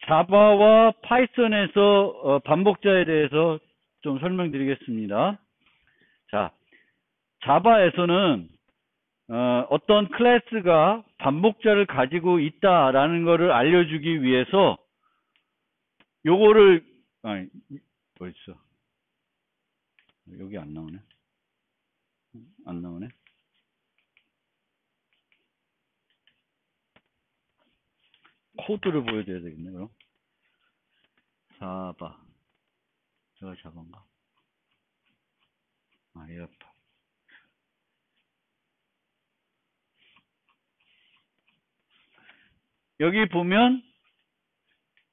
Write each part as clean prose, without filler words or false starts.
자바와 파이썬에서 반복자에 대해서 좀 설명드리겠습니다. 자, 자바에서는 어떤 클래스가 반복자를 가지고 있다라는 것을 알려주기 위해서 요거를 어딨어? 여기 안 나오네. 안 나오네. 코드를 보여줘야 되겠네, 그럼. 자바. 제가 자바인가? 에어팟. 여기 보면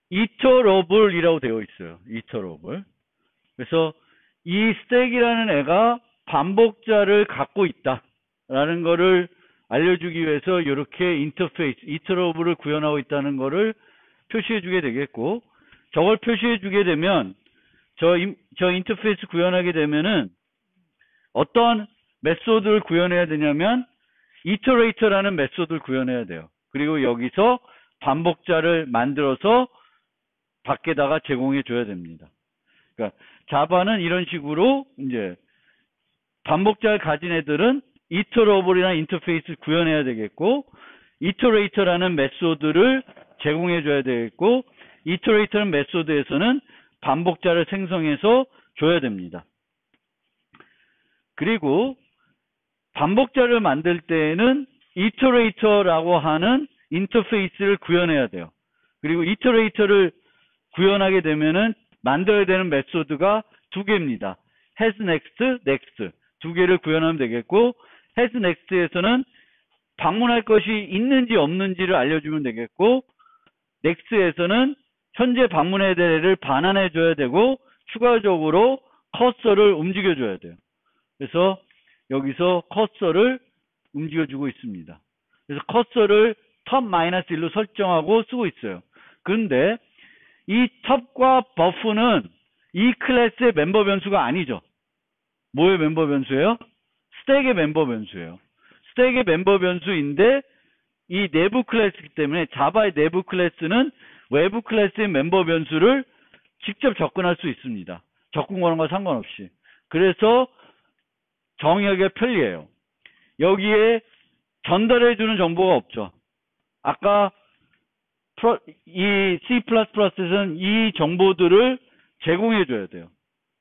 이터러블이라고 되어 있어요. 이터러블. 그래서 이 스택이라는 애가 반복자를 갖고 있다라는 거를 알려주기 위해서 이렇게 인터페이스, 이터러블을 구현하고 있다는 거를 표시해 주게 되겠고, 저걸 표시해 주게 되면 저 인터페이스 구현하게 되면은 어떤 메소드를 구현해야 되냐면 이터레이터라는 메소드를 구현해야 돼요. 그리고 여기서 반복자를 만들어서 밖에다가 제공해 줘야 됩니다. 그러니까 자바는 이런 식으로 이제 반복자를 가진 애들은 이터러블이나 인터페이스를 구현해야 되겠고, 이터레이터라는 메소드를 제공해 줘야 되겠고, 이터레이터라는 메소드에서는 반복자를 생성해서 줘야 됩니다. 그리고 반복자를 만들 때에는 이터레이터라고 하는 인터페이스를 구현해야 돼요. 그리고 이터레이터를 구현하게 되면은 만들어야 되는 메소드가 두 개입니다. has next, next 두 개를 구현하면 되겠고, has next에서는 방문할 것이 있는지 없는지를 알려주면 되겠고, next에서는 현재 방문해야 될 애를 반환해 줘야 되고, 추가적으로 커서를 움직여 줘야 돼요. 그래서 여기서 커서를 움직여주고 있습니다. 그래서 커서를 top-1로 설정하고 쓰고 있어요. 그런데 이 top과 buff는 이 클래스의 멤버 변수가 아니죠. 뭐의 멤버 변수예요? 스택의 멤버 변수예요. 스택의 멤버 변수인데 이 내부 클래스이기 때문에 자바의 내부 클래스는 외부 클래스의 멤버 변수를 직접 접근할 수 있습니다. 접근 권한과 상관없이. 그래서 정의하기가 편리해요. 여기에 전달해주는 정보가 없죠. 아까 이 C++에서는 이 정보들을 제공해줘야 돼요.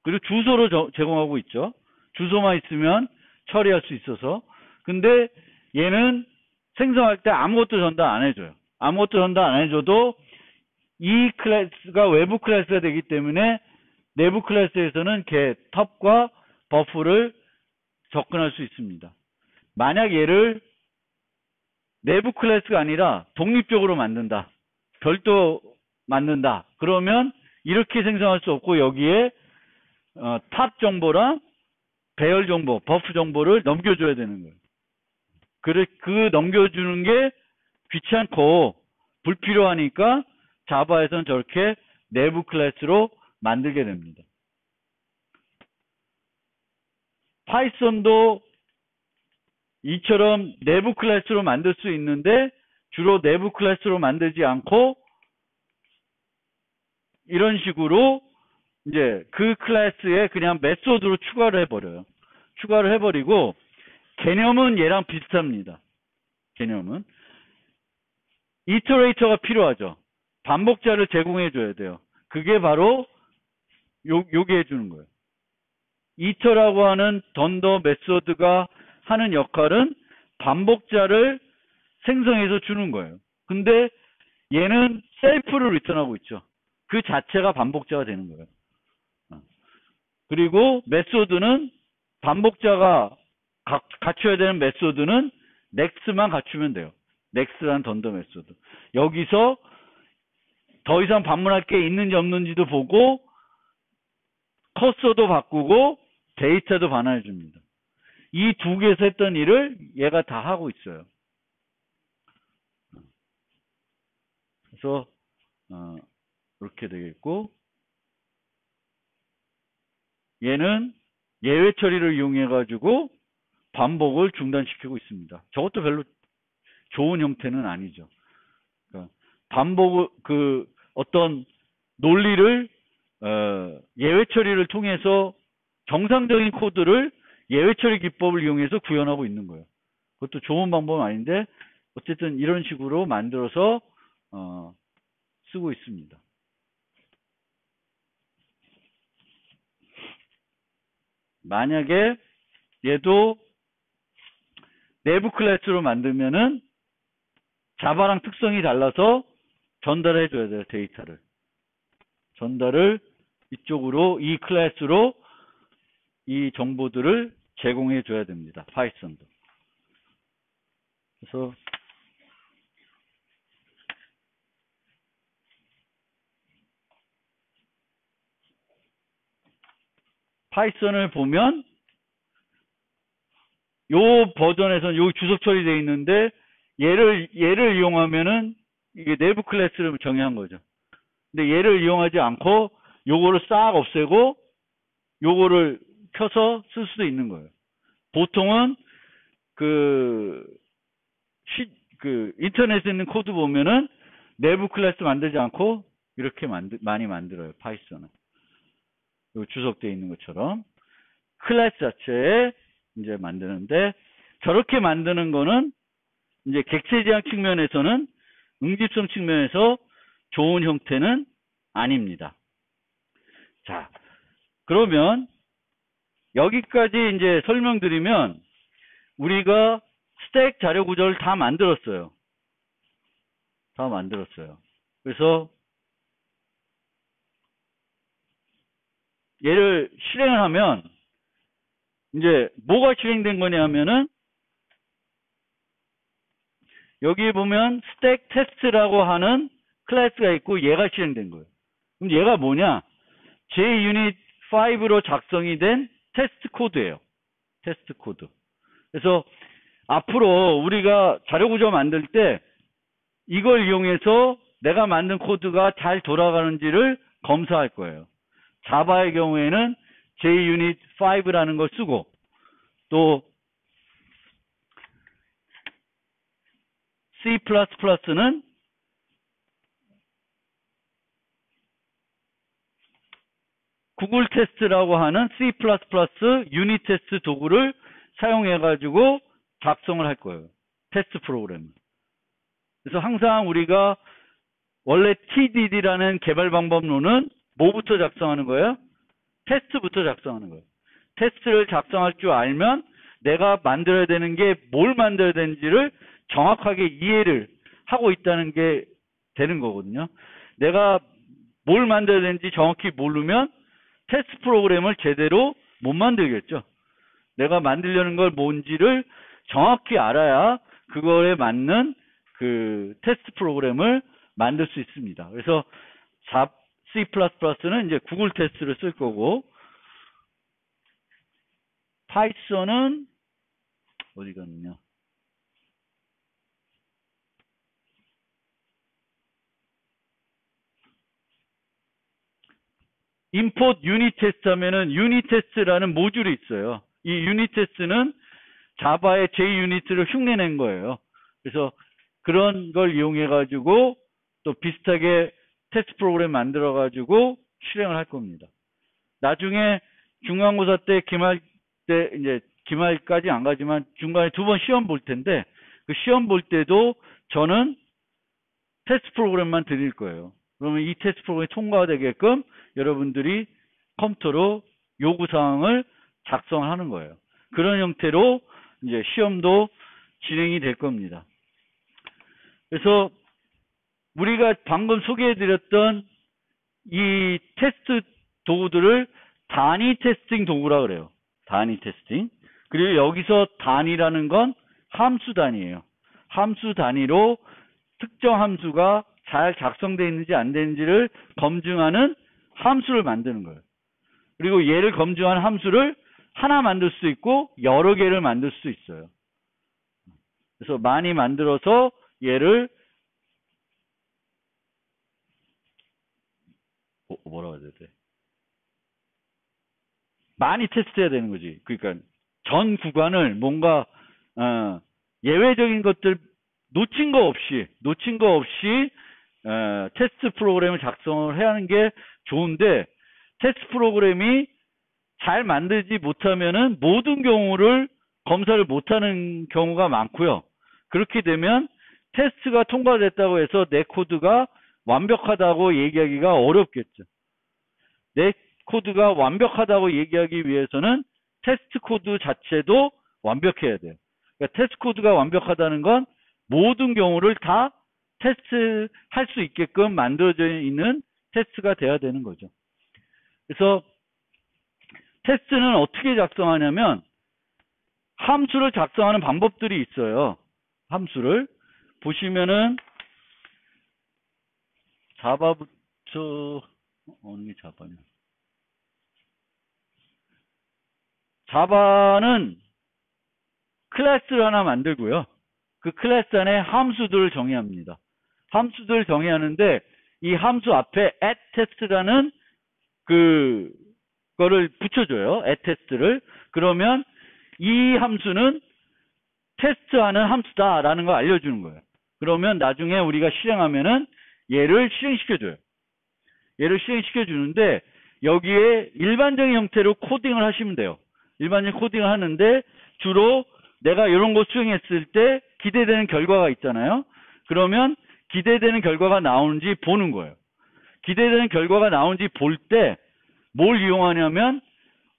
그리고 주소로 제공하고 있죠. 주소만 있으면 처리할 수 있어서. 근데 얘는 생성할 때 아무것도 전달 안 해줘요. 아무것도 전달 안 해줘도 이 클래스가 외부 클래스가 되기 때문에 내부 클래스에서는 톱과 버프를 접근할 수 있습니다. 만약 얘를 내부 클래스가 아니라 독립적으로 만든다. 별도 만든다. 그러면 이렇게 생성할 수 없고 여기에 탑 정보랑 배열 정보, 버프 정보를 넘겨줘야 되는 거예요. 그 넘겨주는 게 귀찮고 불필요하니까 자바에서는 저렇게 내부 클래스로 만들게 됩니다. 파이썬도 이처럼 내부 클래스로 만들 수 있는데 주로 내부 클래스로 만들지 않고 이런 식으로 이제 그 클래스에 그냥 메소드로 추가를 해버려요. 추가를 해버리고 개념은 얘랑 비슷합니다. 개념은 이터레이터가 필요하죠. 반복자를 제공해줘야 돼요. 그게 바로 요게 해주는 거예요. 이터라고 하는 던더 메소드가 하는 역할은 반복자를 생성해서 주는 거예요. 근데 얘는 셀프를 리턴하고 있죠. 그 자체가 반복자가 되는 거예요. 그리고 메소드는 반복자가 갖춰야 되는 메소드는 next만 갖추면 돼요. next라는 던더 메소드. 여기서 더 이상 방문할 게 있는지 없는지도 보고 커서도 바꾸고 데이터도 반환해 줍니다. 이 두 개에서 했던 일을 얘가 다 하고 있어요. 그래서 이렇게 되겠고, 얘는 예외 처리를 이용해 가지고 반복을 중단시키고 있습니다. 저것도 별로 좋은 형태는 아니죠. 그러니까 반복을 어떤 논리를 예외 처리를 통해서 정상적인 코드를 예외 처리 기법을 이용해서 구현하고 있는 거예요. 그것도 좋은 방법은 아닌데 어쨌든 이런 식으로 만들어서 쓰고 있습니다. 만약에 얘도 내부 클래스로 만들면은 자바랑 특성이 달라서 전달해 줘야 돼요. 데이터를. 전달을 이쪽으로 이 클래스로 이 정보들을 제공해 줘야 됩니다. 파이썬도. 그래서 파이썬을 보면 요 버전에서는 요 주석 처리되어 있는데 얘를 이용하면은 이게 내부 클래스를 정의한 거죠. 근데 얘를 이용하지 않고 요거를 싹 없애고 요거를 켜서 쓸 수도 있는 거예요. 보통은 인터넷에 있는 코드 보면은 내부 클래스 만들지 않고 이렇게 많이 만들어요. 파이썬은. 요 주석되어 있는 것처럼. 클래스 자체에 이제 만드는데 저렇게 만드는 거는 이제 객체 지향 측면에서는 응집성 측면에서 좋은 형태는 아닙니다. 자, 그러면 여기까지 이제 설명드리면 우리가 스택 자료 구조를 다 만들었어요. 그래서 얘를 실행을 하면 이제 뭐가 실행된 거냐면은 여기 보면 스택 테스트라고 하는 클래스가 있고 얘가 실행된 거예요. 그럼 얘가 뭐냐? JUnit 5로 작성이 된 테스트 코드예요. 테스트 코드. 그래서 앞으로 우리가 자료 구조 만들 때 이걸 이용해서 내가 만든 코드가 잘 돌아가는지를 검사할 거예요. 자바의 경우에는 JUnit 5라는 걸 쓰고 또 C++는 구글 테스트라고 하는 C++ 유닛 테스트 도구를 사용해가지고 작성을 할 거예요. 테스트 프로그램. 그래서 항상 우리가 원래 TDD라는 개발 방법론은 뭐부터 작성하는 거예요? 테스트부터 작성하는 거예요. 테스트를 작성할 줄 알면 내가 만들어야 되는 게 뭘 만들어야 되는지를 정확하게 이해를 하고 있다는 게 되는 거거든요. 내가 뭘 만들어야 되는지 정확히 모르면 테스트 프로그램을 제대로 못 만들겠죠. 내가 만들려는 걸 뭔지를 정확히 알아야 그거에 맞는 그 테스트 프로그램을 만들 수 있습니다. 그래서 C++는 이제 구글 테스트를 쓸 거고 파이썬은 어디 갔느냐? import 유닛 테스트 하면은 유닛 테스트라는 모듈이 있어요. 이 유닛 테스트는 자바의 JUnit를 흉내낸 거예요. 그래서 그런 걸 이용해 가지고 또 비슷하게 테스트 프로그램 만들어 가지고 실행을 할 겁니다. 나중에 중간고사 때 기말 때 이제 기말까지 안 가지만 중간에 2번 시험 볼 텐데 그 시험 볼 때도 저는 테스트 프로그램만 드릴 거예요. 그러면 이 테스트 프로그램이 통과되게끔 여러분들이 컴퓨터로 요구사항을 작성하는 거예요. 그런 형태로 이제 시험도 진행이 될 겁니다. 그래서 우리가 방금 소개해드렸던 이 테스트 도구들을 단위 테스팅 도구라 그래요. 단위 테스팅. 그리고 여기서 단위라는 건 함수 단위예요. 함수 단위로 특정 함수가 잘 작성되어 있는지 안 되는지를 검증하는 함수를 만드는 거예요. 그리고 얘를 검증하는 함수를 하나 만들 수 있고 여러 개를 만들 수 있어요. 그래서 많이 만들어서 얘를 뭐라고 해야 돼? 많이 테스트해야 되는 거지. 그러니까 전 구간을 뭔가 예외적인 것들 놓친 거 없이 테스트 프로그램을 작성을 해야 하는 게 좋은데, 테스트 프로그램이 잘 만들지 못하면은 모든 경우를 검사를 못하는 경우가 많고요. 그렇게 되면 테스트가 통과됐다고 해서 내 코드가 완벽하다고 얘기하기가 어렵겠죠. 내 코드가 완벽하다고 얘기하기 위해서는 테스트 코드 자체도 완벽해야 돼요. 그러니까 테스트 코드가 완벽하다는 건 모든 경우를 다 테스트 할 수 있게끔 만들어져 있는 테스트가 돼야 되는 거죠. 그래서 테스트는 어떻게 작성하냐면 함수를 작성하는 방법들이 있어요. 함수를 보시면은 자바부터 어느 게 자바냐? 자바는 클래스를 하나 만들고요. 그 클래스 안에 함수들을 정의합니다. 함수들을 정의하는데 이 함수 앞에 attest라는 그거를 붙여줘요. attest를. 그러면 이 함수는 테스트하는 함수다라는 걸 알려주는 거예요. 그러면 나중에 우리가 실행하면은 얘를 실행시켜줘요. 얘를 실행시켜주는데 여기에 일반적인 형태로 코딩을 하시면 돼요. 일반적인 코딩을 하는데 주로 내가 이런 거 수행했을 때 기대되는 결과가 있잖아요. 그러면 기대되는 결과가 나오는지 보는 거예요. 기대되는 결과가 나오는지 볼 때 뭘 이용하냐면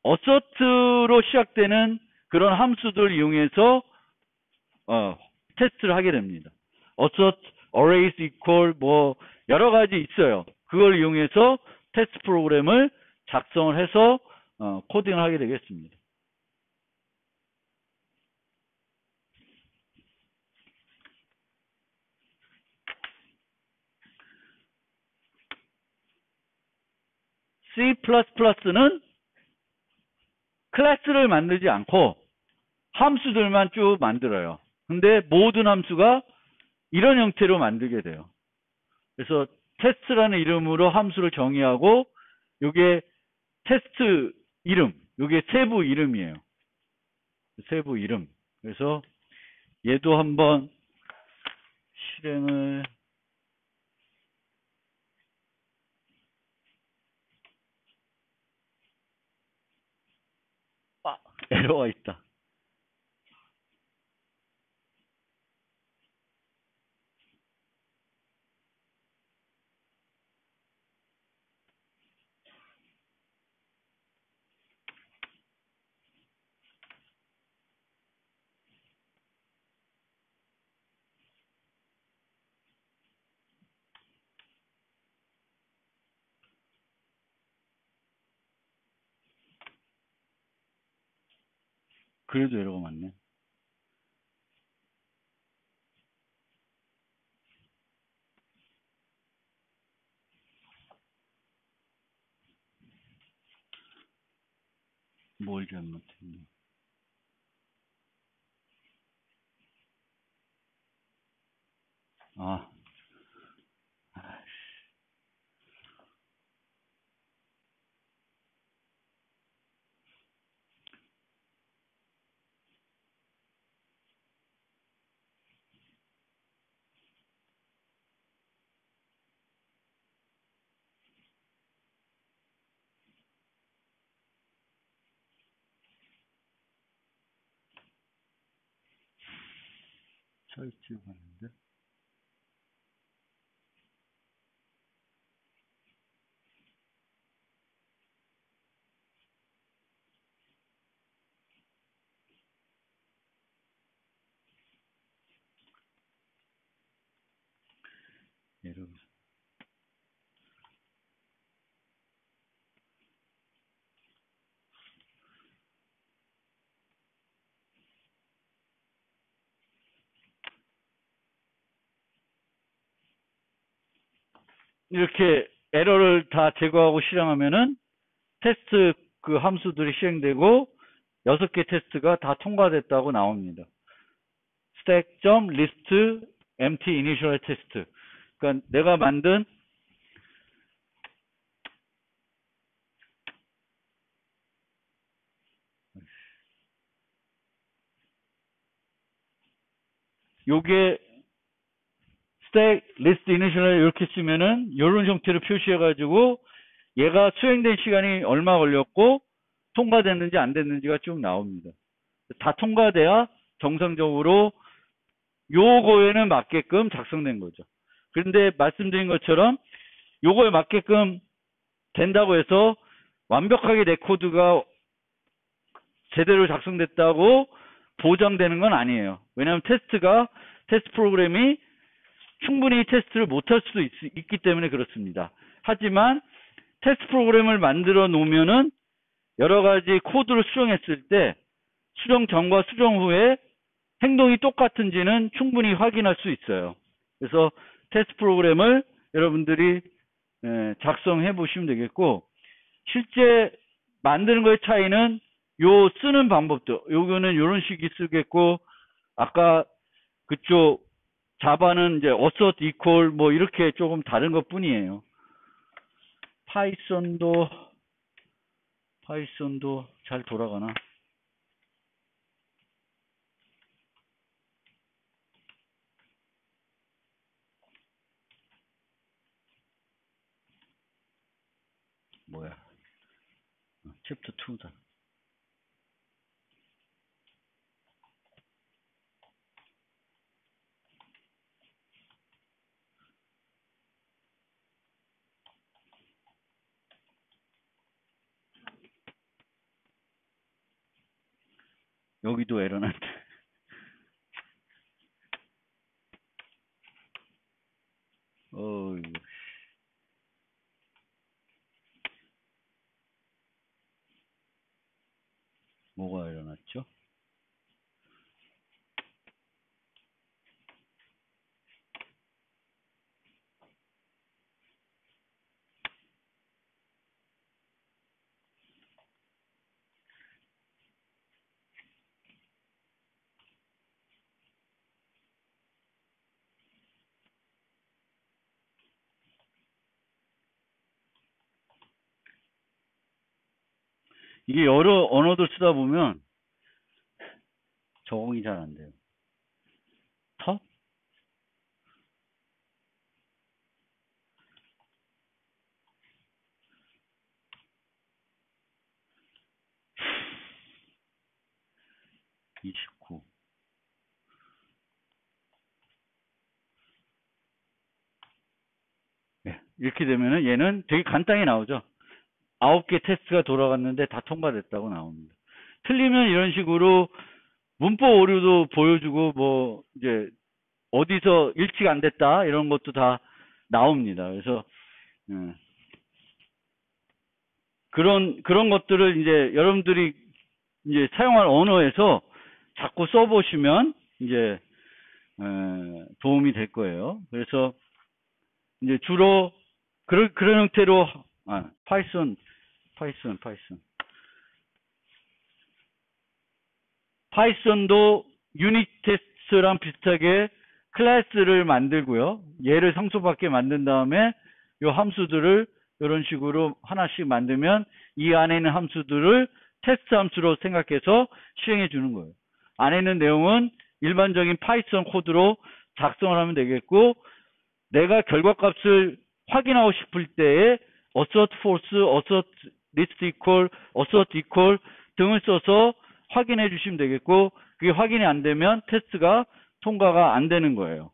어서트로 시작되는 그런 함수들을 이용해서 테스트를 하게 됩니다. assert, arrays equal 뭐 여러 가지 있어요. 그걸 이용해서 테스트 프로그램을 작성을 해서 코딩을 하게 되겠습니다. C++는 클래스를 만들지 않고 함수들만 쭉 만들어요. 근데 모든 함수가 이런 형태로 만들게 돼요. 그래서 테스트라는 이름으로 함수를 정의하고 이게 테스트 이름, 이게 세부 이름이에요. 세부 이름. 그래서 얘도 한번 실행을 에러가 있다. 그래도 에러가 많네. 뭘 잘못했냐. 아, 설치가 갔는데. 에러. 이렇게 에러를 다 제거하고 실행하면은 테스트 그 함수들이 실행되고 6개 테스트가 다 통과됐다고 나옵니다. stack.list empty initial test. 그러니까 내가 만든 요게 스택 리스트 이니셜 이렇게 쓰면은 이런 형태로 표시해가지고 얘가 수행된 시간이 얼마 걸렸고 통과됐는지 안 됐는지가 쭉 나옵니다. 다 통과돼야 정상적으로 요거에는 맞게끔 작성된 거죠. 그런데 말씀드린 것처럼 요거에 맞게끔 된다고 해서 완벽하게 내 코드가 제대로 작성됐다고 보장되는 건 아니에요. 왜냐하면 테스트 프로그램이 충분히 테스트를 못할 수도 있기 때문에 그렇습니다. 하지만 테스트 프로그램을 만들어 놓으면은 여러 가지 코드를 수정했을 때 수정 전과 수정 후에 행동이 똑같은지는 충분히 확인할 수 있어요. 그래서 테스트 프로그램을 여러분들이 작성해 보시면 되겠고, 실제 만드는 거의 차이는 요 쓰는 방법도, 요거는 이런 식이 쓰겠고, 아까 그쪽 자바는 이제 assert equal 뭐 이렇게 조금 다른 것 뿐이에요. 파이썬도 잘 돌아가나? 뭐야? 챕터 2다. 여기도 에러 났대. 어이구. 뭐가 에러 났죠? 이게 여러 언어들 쓰다 보면 적응이 잘 안 돼요. 터? (29) 네, 이렇게 되면은 얘는 되게 간단히 나오죠. 9개 테스트가 돌아갔는데 다 통과됐다고 나옵니다. 틀리면 이런 식으로 문법 오류도 보여주고 뭐 이제 어디서 일치가 안 됐다 이런 것도 다 나옵니다. 그래서 그런 것들을 이제 여러분들이 이제 사용할 언어에서 자꾸 써보시면 이제 도움이 될 거예요. 그래서 이제 주로 그런 형태로 파이썬도 유닛 테스트랑 비슷하게 클래스를 만들고요. 얘를 상수밖에 만든 다음에 이 함수들을 이런 식으로 하나씩 만들면 이 안에 있는 함수들을 테스트 함수로 생각해서 실행해 주는 거예요. 안에 있는 내용은 일반적인 파이썬 코드로 작성을 하면 되겠고, 내가 결과값을 확인하고 싶을 때에 assert false, assert list equal, assert equal 등을 써서 확인해 주시면 되겠고, 그게 확인이 안 되면 테스트가 통과가 안 되는 거예요.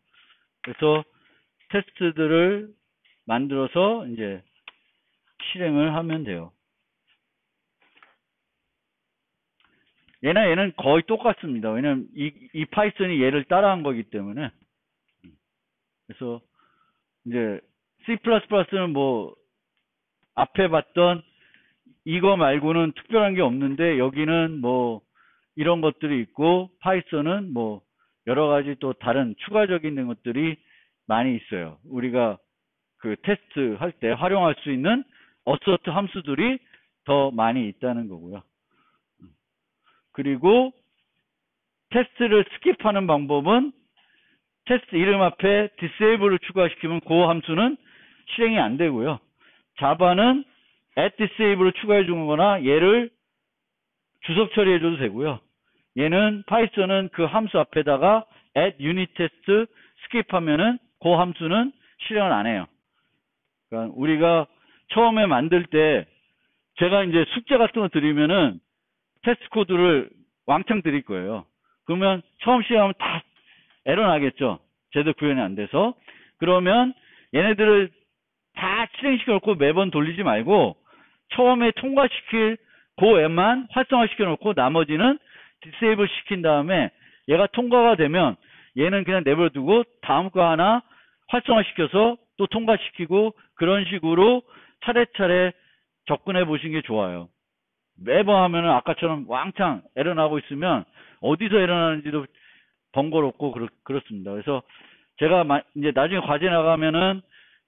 그래서 테스트들을 만들어서 이제 실행을 하면 돼요. 얘는 거의 똑같습니다. 왜냐면 이 파이썬이 얘를 따라한 거기 때문에. 그래서 이제 C++는 뭐 앞에 봤던 이거 말고는 특별한 게 없는데, 여기는 뭐 이런 것들이 있고, 파이썬은 뭐 여러 가지 또 다른 추가적인 것들이 많이 있어요. 우리가 그 테스트 할 때 활용할 수 있는 어서트 함수들이 더 많이 있다는 거고요. 그리고 테스트를 스킵하는 방법은 테스트 이름 앞에 disable을 추가시키면 그 함수는 실행이 안 되고요. 자바는 at disable을 추가해 주거나 얘를 주석 처리해 줘도 되고요. 얘는 파이썬은 그 함수 앞에다가 at unit test skip 하면은 그 함수는 실행을 안 해요. 그러니까 우리가 처음에 만들 때 제가 이제 숙제 같은 거 드리면은 테스트 코드를 왕창 드릴 거예요. 그러면 처음 시작하면 다 에러 나겠죠. 제대로 구현이 안 돼서. 그러면 얘네들을 다 실행시켜놓고 매번 돌리지 말고 처음에 통과시킬 그 앱만 활성화시켜 놓고 나머지는 디세이블 시킨 다음에 얘가 통과가 되면 얘는 그냥 내버려두고 다음 거 하나 활성화시켜서 또 통과시키고 그런 식으로 차례차례 접근해 보시는 게 좋아요. 매번 하면은 아까처럼 왕창 에러 나고 있으면 어디서 에러 나는지도 번거롭고 그렇습니다. 그래서 제가 이제 나중에 과제 나가면은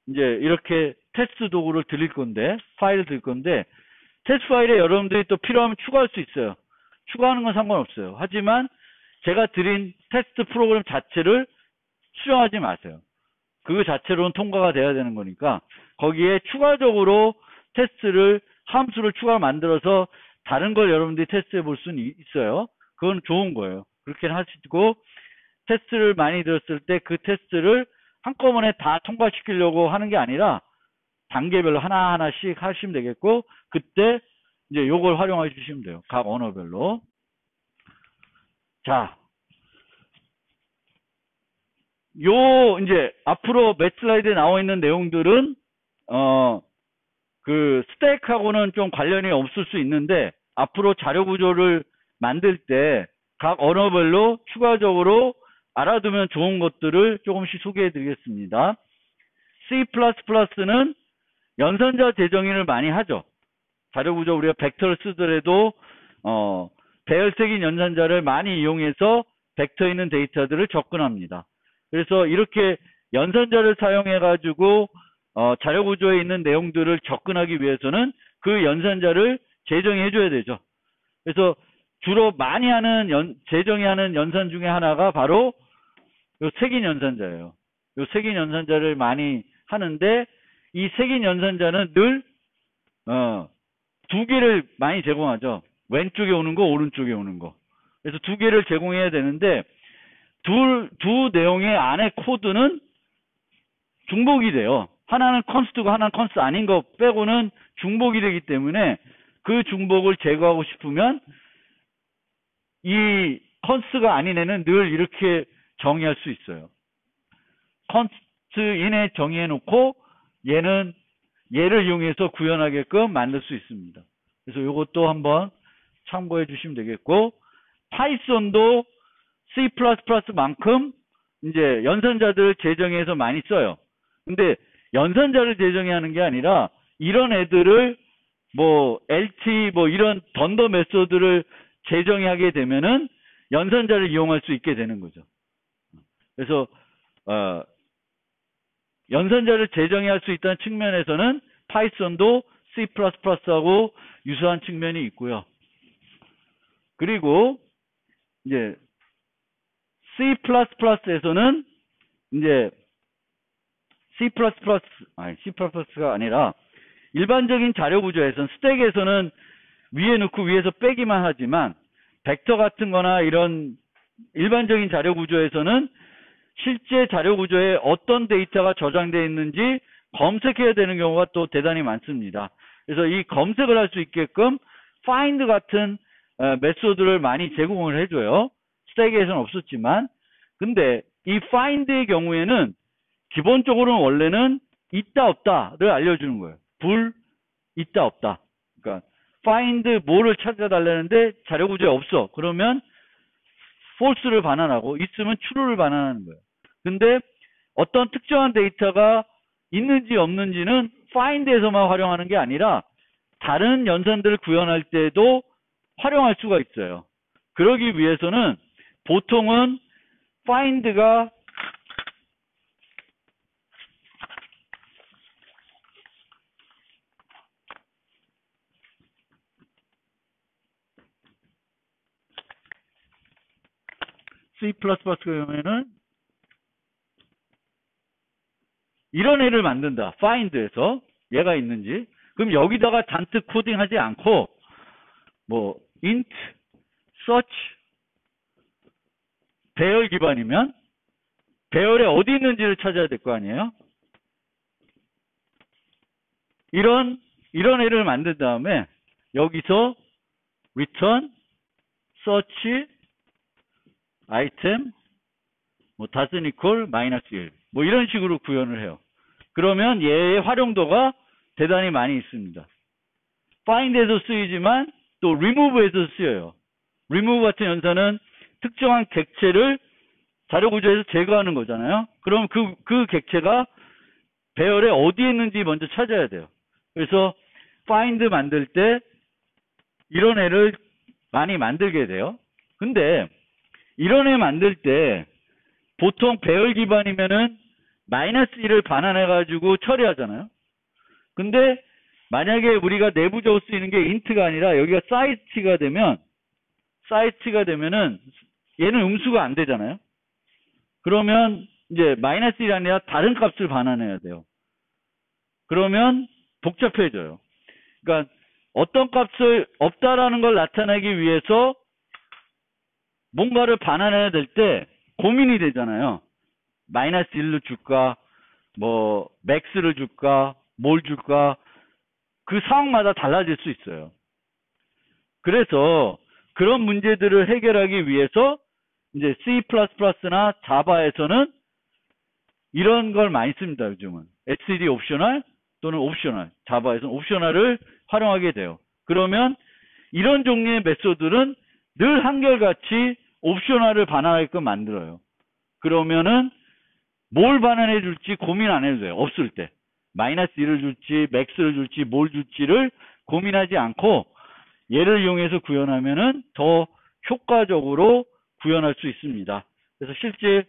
이제 이렇게 테스트 도구를 드릴 건데, 파일을 드릴 건데, 테스트 파일에 여러분들이 또 필요하면 추가할 수 있어요. 추가하는 건 상관없어요. 하지만 제가 드린 테스트 프로그램 자체를 수정하지 마세요. 그거 자체로는 통과가 돼야 되는 거니까 거기에 추가적으로 테스트를 함수를 추가 만들어서 다른 걸 여러분들이 테스트해 볼 수는 있어요. 그건 좋은 거예요. 그렇게 하시고 테스트를 많이 들었을 때 그 테스트를 한꺼번에 다 통과시키려고 하는 게 아니라 단계별로 하나하나씩 하시면 되겠고 그때 이제 요걸 활용해 주시면 돼요. 각 언어별로. 자, 요 이제 앞으로 몇 슬라이드에 나와 있는 내용들은 그 스택하고는 좀 관련이 없을 수 있는데 앞으로 자료 구조를 만들 때 각 언어별로 추가적으로 알아두면 좋은 것들을 조금씩 소개해 드리겠습니다. C++는 연산자 재정의를 많이 하죠. 자료 구조 우리가 벡터를 쓰더라도 배열색인 연산자를 많이 이용해서 벡터 있는 데이터들을 접근합니다. 그래서 이렇게 연산자를 사용해 가지고 자료 구조에 있는 내용들을 접근하기 위해서는 그 연산자를 재정의해 줘야 되죠. 그래서 주로 많이 하는 재정의하는 연산 중에 하나가 바로 요 색인 연산자예요. 요 색인 연산자를 많이 하는데 이 색인 연산자는 늘 두 개를 많이 제공하죠. 왼쪽에 오는 거, 오른쪽에 오는 거. 그래서 두 개를 제공해야 되는데 두 내용의 안에 코드는 중복이 돼요. 하나는 컨스트고 하나는 컨스트 아닌 거 빼고는 중복이 되기 때문에 그 중복을 제거하고 싶으면 이 컨스트가 아닌 애는 늘 이렇게 정의할 수 있어요. 컨스트 인에 정의해 놓고 얘는 얘를 이용해서 구현하게끔 만들 수 있습니다. 그래서 이것도 한번 참고해 주시면 되겠고 파이썬도 C++만큼 이제 연산자들 재정의해서 많이 써요. 근데 연산자를 재정의하는 게 아니라 이런 애들을 뭐 LT 뭐 이런 던더 메소드를 재정의하게 되면은 연산자를 이용할 수 있게 되는 거죠. 그래서 연산자를 재정의할 수 있다는 측면에서는 파이썬도 C++하고 유사한 측면이 있고요. 그리고 이제 C++에서는 이제 C++가 아니라 일반적인 자료 구조에서는 스택에서는 위에 넣고 위에서 빼기만 하지만 벡터 같은 거나 이런 일반적인 자료 구조에서는 실제 자료 구조에 어떤 데이터가 저장되어 있는지 검색해야 되는 경우가 또 대단히 많습니다. 그래서 이 검색을 할 수 있게끔 find 같은 메소드를 많이 제공을 해줘요. 스택에서는 없었지만 근데 이 find의 경우에는 기본적으로는 원래는 있다 없다를 알려주는 거예요. 불 있다 없다. 그러니까 find 뭐를 찾아달라는데 자료 구조에 없어. 그러면 false를 반환하고 있으면 true를 반환하는 거예요. 근데 어떤 특정한 데이터가 있는지 없는지는 find에서만 활용하는 게 아니라 다른 연산들을 구현할 때도 활용할 수가 있어요. 그러기 위해서는 보통은 find가 C++ 경우에는 이런 애를 만든다. find에서 얘가 있는지. 그럼 여기다가 잔뜩 코딩하지 않고 뭐 int, search 배열 기반이면 배열에 어디 있는지를 찾아야 될 거 아니에요? 이런 애를 만든 다음에 여기서 return, search, item, 뭐 doesn't equal -1 뭐 이런 식으로 구현을 해요. 그러면 얘의 활용도가 대단히 많이 있습니다. find에서 쓰이지만 또 remove에서 쓰여요. remove 같은 연산은 특정한 객체를 자료 구조에서 제거하는 거잖아요. 그럼 그 객체가 배열에 어디에 있는지 먼저 찾아야 돼요. 그래서 find 만들 때 이런 애를 많이 만들게 돼요. 근데 이런 애 만들 때 보통 배열 기반이면은 -1을 반환해가지고 처리하잖아요. 근데 만약에 우리가 내부적으로 쓰이는 게 int가 아니라 여기가 cite가 되면은 얘는 음수가 안 되잖아요. 그러면 이제 -1이 아니라 다른 값을 반환해야 돼요. 그러면 복잡해져요. 그러니까 어떤 값을 없다라는 걸 나타내기 위해서 뭔가를 반환해야 될 때 고민이 되잖아요. -1로 줄까, 뭐 max를 줄까, 뭘 줄까, 그 상황마다 달라질 수 있어요. 그래서 그런 문제들을 해결하기 위해서 이제 C++나 자바에서는 이런 걸 많이 씁니다. 요즘은 std 옵셔널 또는 옵셔널, 자바에서는 옵셔널을 활용하게 돼요. 그러면 이런 종류의 메소드는 늘 한결같이 옵셔널을 반환하게끔 만들어요. 그러면은 뭘 반환해 줄지 고민 안 해도 돼요. 없을 때. -1을 줄지, max를 줄지, 뭘 줄지를 고민하지 않고 얘를 이용해서 구현하면은 더 효과적으로 구현할 수 있습니다. 그래서 실제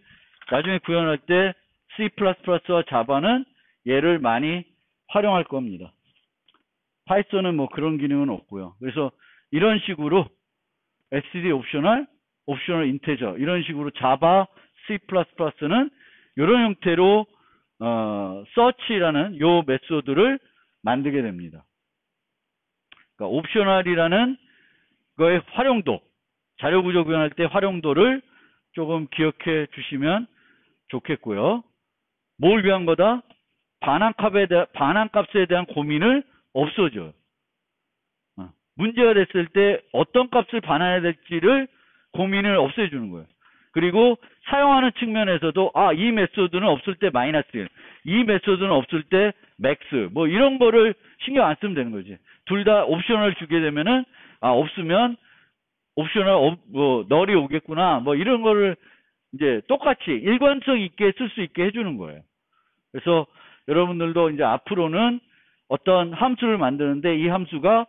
나중에 구현할 때 C++와 자바는 얘를 많이 활용할 겁니다. 파이썬은 뭐 그런 기능은 없고요. 그래서 이런 식으로 std 옵셔널, 옵셔널 인테저 이런 식으로 자바, C++는 이런 형태로 search라는 요 메소드를 만들게 됩니다. 그러니까 옵셔널이라는 거의 활용도, 자료 구조 구현할 때 활용도를 조금 기억해 주시면 좋겠고요. 뭘 위한 거다? 반환값에 대한 고민을 없어져요. 문제가 됐을 때 어떤 값을 반환해야 될지를 고민을 없애주는 거예요. 그리고 사용하는 측면에서도 이 메소드는 없을 때 -1, 이 메소드는 없을 때 max 뭐 이런 거를 신경 안 쓰면 되는 거지. 둘 다 옵셔널을 주게 되면은 없으면 옵셔널 널이 오겠구나 뭐 이런 거를 이제 똑같이 일관성 있게 쓸 수 있게 해주는 거예요. 그래서 여러분들도 이제 앞으로는 어떤 함수를 만드는데 이 함수가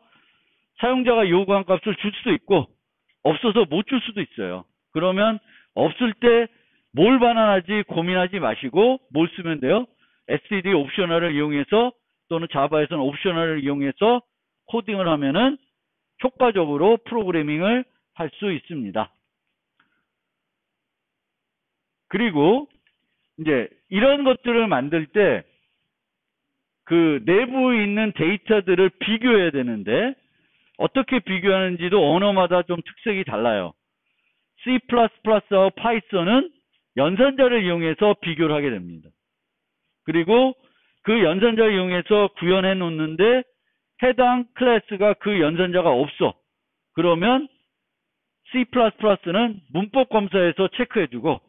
사용자가 요구한 값을 줄 수도 있고 없어서 못 줄 수도 있어요. 그러면 없을 때 뭘 반환하지 고민하지 마시고 뭘 쓰면 돼요? std 옵셔널을 이용해서 또는 자바에서는 옵셔널을 이용해서 코딩을 하면은 효과적으로 프로그래밍을 할 수 있습니다. 그리고 이제 이런 것들을 만들 때 그 내부에 있는 데이터들을 비교해야 되는데 어떻게 비교하는지도 언어마다 좀 특색이 달라요. C++와 파이썬은 연산자를 이용해서 비교를 하게 됩니다. 그리고 그 연산자를 이용해서 구현해 놓는데 해당 클래스가 그 연산자가 없어. 그러면 C++는 문법 검사에서 체크해주고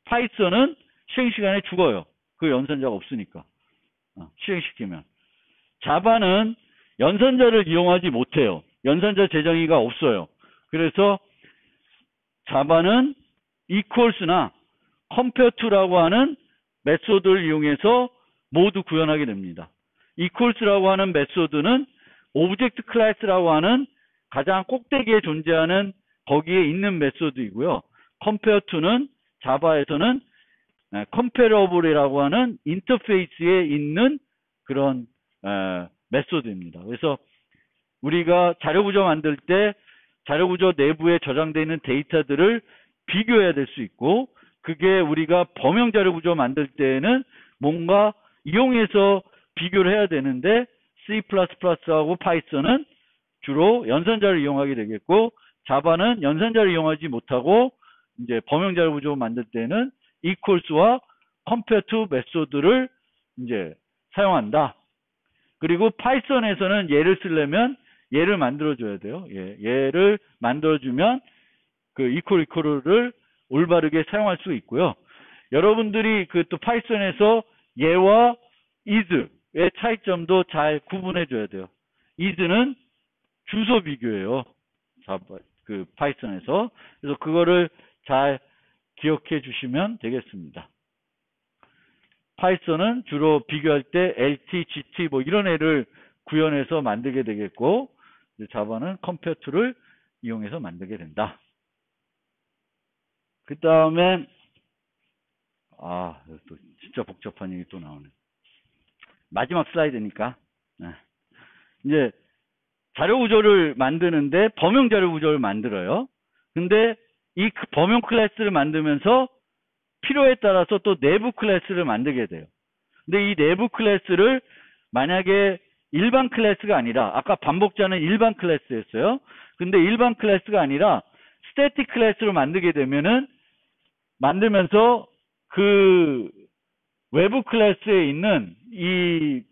파이썬은 실행 시간에 죽어요. 그 연산자가 없으니까. 실행시키면. 자바는 연산자를 이용하지 못해요. 연산자 재정의가 없어요. 그래서 자바는 equals나 compare to라고 하는 메소드를 이용해서 모두 구현하게 됩니다. equals라고 하는 메소드는 오브젝트 클래스라고 하는 가장 꼭대기에 존재하는 거기에 있는 메소드이고요. compare to는 자바에서는 comparable이라고 하는 인터페이스에 있는 그런 메소드입니다. 그래서 우리가 자료구조 만들 때 자료구조 내부에 저장되어 있는 데이터들을 비교해야 될 수 있고 그게 우리가 범용 자료구조 만들 때에는 뭔가 이용해서 비교를 해야 되는데 C++하고 파이썬은 주로 연산자를 이용하게 되겠고 자바는 연산자를 이용하지 못하고 이제 범용 자료구조 만들 때는 equals와 compare to 메소드를 이제 사용한다. 그리고 파이썬에서는 얘를 쓰려면 얘를 만들어줘야 돼요. 얘를 만들어주면 그 이퀄을 올바르게 사용할 수 있고요. 여러분들이 그 또 파이썬에서 얘와 is의 차이점도 잘 구분해 줘야 돼요. is는 주소 비교예요. 그 파이썬에서. 그래서 그거를 잘 기억해 주시면 되겠습니다. 파이썬은 주로 비교할 때 LT, GT 뭐 이런 애를 구현해서 만들게 되겠고, 자바는 compare to를 이용해서 만들게 된다. 그 다음에 또 진짜 복잡한 얘기 또 나오네. 마지막 슬라이드니까. 이제 자료 구조를 만드는데 범용 자료 구조를 만들어요. 근데 이 범용 클래스를 만들면서 필요에 따라서 또 내부 클래스를 만들게 돼요. 근데 이 내부 클래스를 만약에 일반 클래스가 아니라, 아까 반복자는 일반 클래스였어요. 근데 일반 클래스가 아니라 스태틱 클래스로 만들게 되면은, 만들면서 그 외부 클래스에 있는 이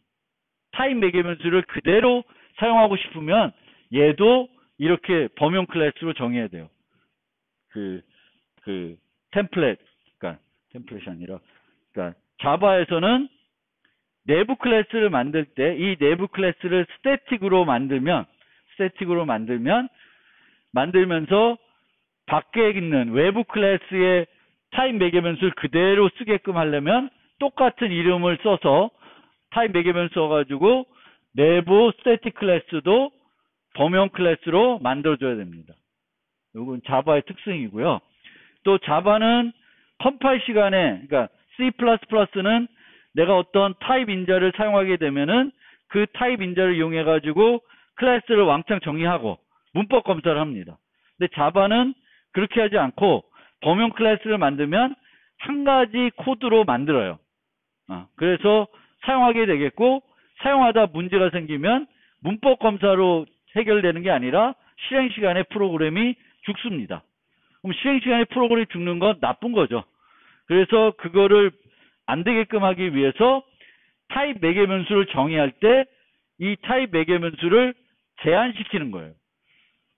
타입 매개변수를 그대로 사용하고 싶으면 얘도 이렇게 범용 클래스로 정해야 돼요. 템플릿이 아니라, 그러니까 자바에서는 내부 클래스를 만들 때 이 내부 클래스를 스태틱으로 만들면서 밖에 있는 외부 클래스의 타입 매개변수를 그대로 쓰게끔 하려면 똑같은 이름을 써서 타입 매개변수 써가지고 내부 스태틱 클래스도 범용 클래스로 만들어줘야 됩니다. 이건 자바의 특징이고요. 또 자바는 컴파일 시간에, 그러니까 C++는 내가 어떤 타입 인자를 사용하게 되면은 그 타입 인자를 이용해 가지고 클래스를 왕창 정의하고 문법 검사를 합니다. 근데 자바는 그렇게 하지 않고 범용 클래스를 만들면 한 가지 코드로 만들어요. 그래서 사용하게 되겠고, 사용하다 문제가 생기면 문법 검사로 해결되는 게 아니라 실행 시간에 프로그램이 죽습니다. 그럼 실행 시간에 프로그램이 죽는 건 나쁜 거죠. 그래서 그거를 안 되게끔 하기 위해서 타입 매개변수를 정의할 때 이 타입 매개변수를 제한시키는 거예요.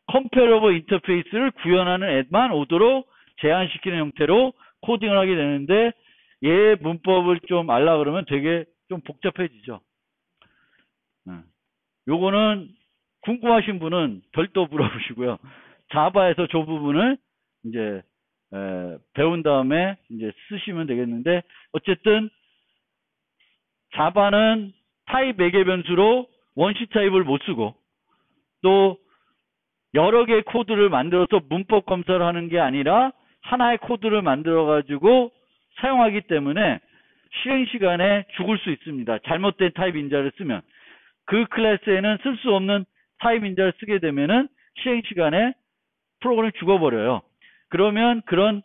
컴페러블 인터페이스를 구현하는 앱만 오도록 제한시키는 형태로 코딩을 하게 되는데, 얘 문법을 좀 알라 그러면 되게 좀 복잡해지죠. 요거는 궁금하신 분은 별도 물어보시고요. 자바에서 저 부분을 이제 배운 다음에 이제 쓰시면 되겠는데, 어쨌든 자바는 타입 매개변수로 원시 타입을 못 쓰고, 또 여러 개의 코드를 만들어서 문법 검사를 하는 게 아니라 하나의 코드를 만들어 가지고 사용하기 때문에 실행 시간에 죽을 수 있습니다. 잘못된 타입 인자를 쓰면. 그 클래스에는 쓸 수 없는 타입 인자를 쓰게 되면은 실행 시간에 프로그램이 죽어버려요. 그러면 그런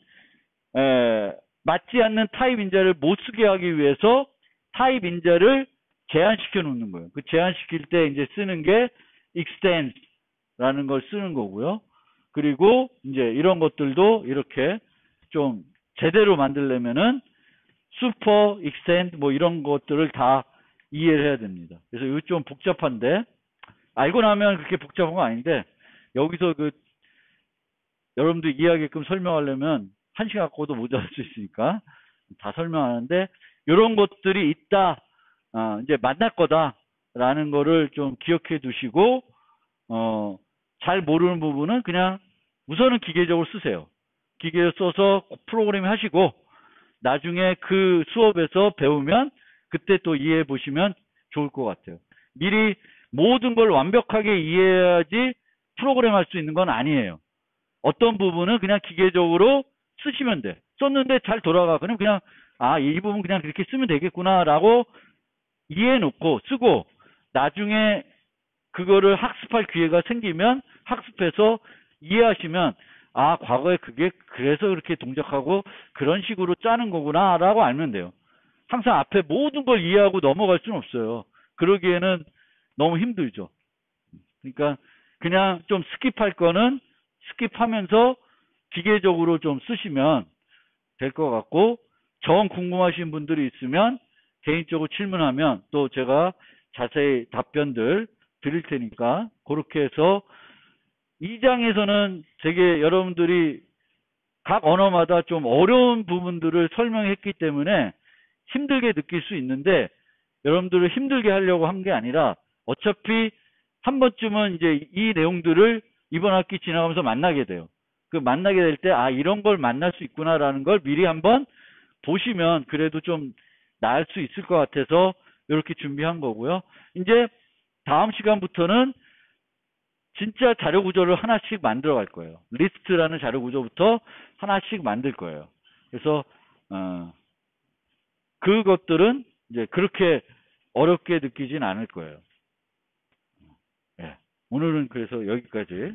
맞지 않는 타입 인자를 못 쓰게 하기 위해서 타입 인자를 제한시켜 놓는 거예요. 그 제한시킬 때 이제 쓰는 게 extend라는 걸 쓰는 거고요. 그리고 이제 이런 것들도 이렇게 좀 제대로 만들려면은 super, extend 뭐 이런 것들을 다 이해를 해야 됩니다. 그래서 이거 좀 복잡한데, 알고 나면 그렇게 복잡한 거 아닌데, 여기서 여러분들 이해하게끔 설명하려면 1시간 갖고도 모자랄 수 있으니까 다 설명하는데, 이런 것들이 있다, 이제 만날 거다라는 거를 좀 기억해 두시고, 잘 모르는 부분은 그냥 우선은 기계적으로 쓰세요. 기계를 써서 프로그램 하시고, 나중에 그 수업에서 배우면 그때 또 이해해 보시면 좋을 것 같아요. 미리 모든 걸 완벽하게 이해해야지 프로그램 할 수 있는 건 아니에요. 어떤 부분은 그냥 기계적으로 쓰시면 돼. 썼는데 잘 돌아가. 그냥 이 부분 그냥 그렇게 쓰면 되겠구나라고 이해해 놓고 쓰고, 나중에 그거를 학습할 기회가 생기면 학습해서 이해하시면, 과거에 그게 그래서 그렇게 동작하고 그런 식으로 짜는 거구나 라고 알면 돼요. 항상 앞에 모든 걸 이해하고 넘어갈 수는 없어요. 그러기에는 너무 힘들죠. 그러니까 그냥 좀 스킵할 거는 스킵하면서 기계적으로 좀 쓰시면 될 것 같고, 정 궁금하신 분들이 있으면 개인적으로 질문하면 또 제가 자세히 답변들 드릴 테니까 그렇게 해서 2장에서는 되게 여러분들이 각 언어마다 좀 어려운 부분들을 설명했기 때문에 힘들게 느낄 수 있는데 여러분들을 힘들게 하려고 한 게 아니라 어차피 한 번쯤은 이제 이 내용들을 이번 학기 지나가면서 만나게 돼요. 그 만나게 될 때, 아, 이런 걸 만날 수 있구나라는 걸 미리 한번 보시면 그래도 좀 나을 수 있을 것 같아서 이렇게 준비한 거고요. 이제 다음 시간부터는 진짜 자료 구조를 하나씩 만들어 갈 거예요. 리스트라는 자료 구조부터 하나씩 만들 거예요. 그래서 그것들은 이제 그렇게 어렵게 느끼진 않을 거예요. 예. 오늘은 그래서 여기까지